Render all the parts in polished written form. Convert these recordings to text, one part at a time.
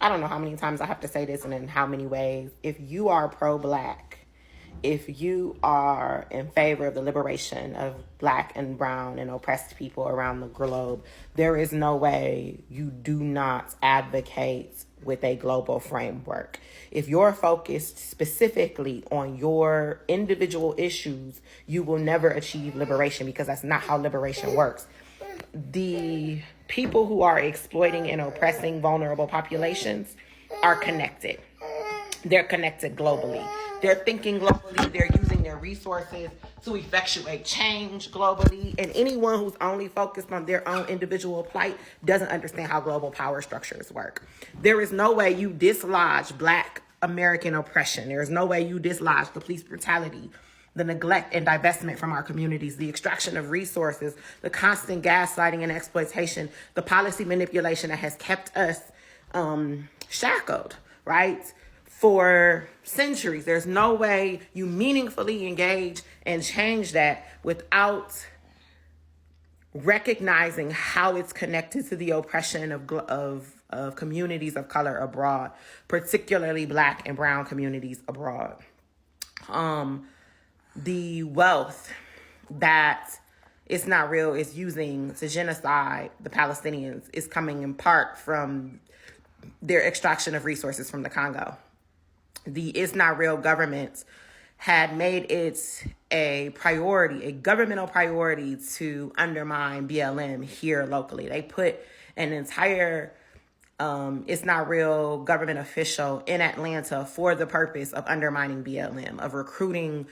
I don't know how many times I have to say this and in how many ways. If you are pro-Black, if you are in favor of the liberation of Black and brown and oppressed people around the globe, there is no way you do not advocate with a global framework. If you're focused specifically on your individual issues, you will never achieve liberation, because that's not how liberation works. The people who are exploiting and oppressing vulnerable populations are connected. They're connected globally. They're thinking globally. They're using their resources to effectuate change globally. And anyone who's only focused on their own individual plight doesn't understand how global power structures work. There is no way you dislodge Black American oppression. There is no way you dislodge the police brutality, the neglect and divestment from our communities, the extraction of resources, the constant gaslighting and exploitation, the policy manipulation that has kept us shackled, right? For centuries. There's no way you meaningfully engage and change that without recognizing how it's connected to the oppression of communities of color abroad, particularly Black and brown communities abroad. The wealth that It's Not Real is using to genocide the Palestinians is coming in part from their extraction of resources from the Congo. The It's Not Real government had made it a priority, a governmental priority, to undermine BLM here locally. They put an entire It's Not Real government official in Atlanta for the purpose of undermining BLM, of recruiting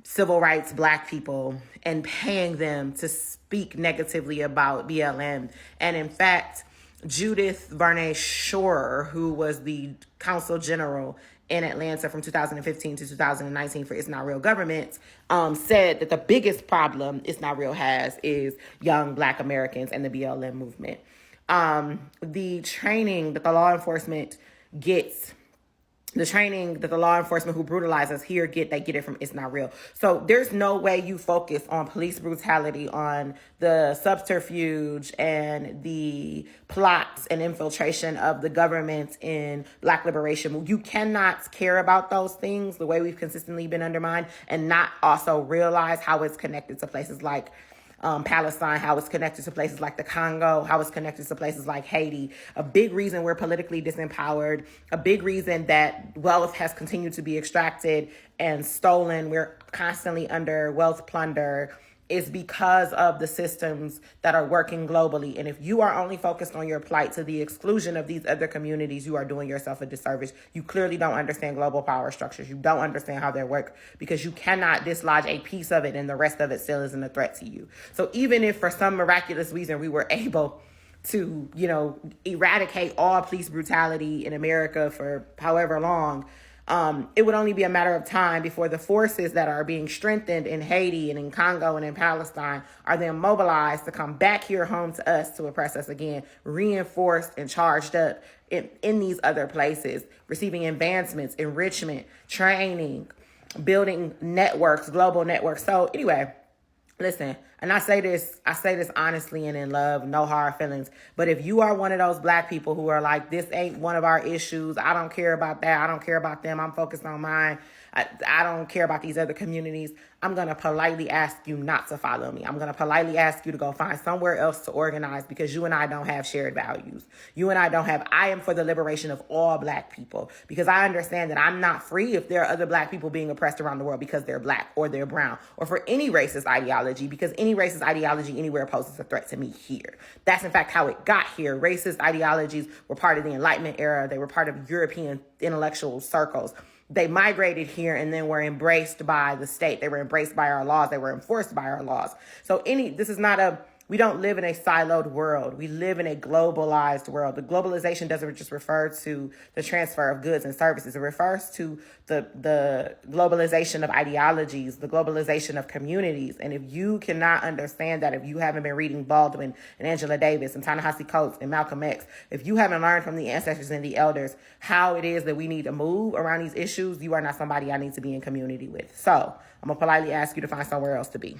civil rights Black people and paying them to speak negatively about BLM. And in fact, Judith Varney Shorer, who was the consul general in Atlanta from 2015 to 2019 for It's Not Real government, said that the biggest problem It's Not Real has is young Black Americans and the BLM movement. The training that the law enforcement gets, the training that the law enforcement who brutalize us here get, they get it from It's Not Real. So there's no way you focus on police brutality, on the subterfuge and the plots and infiltration of the government in Black liberation. You cannot care about those things the way we've consistently been undermined and not also realize how it's connected to places like Palestine, how it's connected to places like the Congo, how it's connected to places like Haiti. A big reason we're politically disempowered, a big reason that wealth has continued to be extracted and stolen, we're constantly under wealth plunder, is because of the systems that are working globally. And if you are only focused on your plight to the exclusion of these other communities, you are doing yourself a disservice. You clearly don't understand global power structures. You don't understand how they work, because you cannot dislodge a piece of it and the rest of it still isn't a threat to you. So even if for some miraculous reason we were able to, eradicate all police brutality in America for however long, it would only be a matter of time before the forces that are being strengthened in Haiti and in Congo and in Palestine are then mobilized to come back here home to us to oppress us again, reinforced and charged up in these other places, receiving advancements, enrichment, training, building networks, global networks. So anyway, listen, and I say this honestly and in love, no hard feelings. But if you are one of those Black people who are like, this ain't one of our issues, I don't care about that, I don't care about them, I'm focused on mine, I don't care about these other communities, I'm going to politely ask you not to follow me. I'm going to politely ask you to go find somewhere else to organize, because you and I don't have shared values. You and I don't have, I am for the liberation of all Black people, because I understand that I'm not free if there are other Black people being oppressed around the world because they're Black or they're brown, or for any racist ideology, because any racist ideology anywhere poses a threat to me here. That's in fact how it got here. Racist ideologies were part of the Enlightenment era. They were part of European intellectual circles. They migrated here and then were embraced by the state. They were embraced by our laws. They were enforced by our laws. So this is not we don't live in a siloed world. We live in a globalized world. The globalization doesn't just refer to the transfer of goods and services. It refers to the globalization of ideologies, the globalization of communities. And if you cannot understand that, if you haven't been reading Baldwin and Angela Davis and Ta-Nehisi Coates and Malcolm X, if you haven't learned from the ancestors and the elders how it is that we need to move around these issues, you are not somebody I need to be in community with. So I'm going to politely ask you to find somewhere else to be.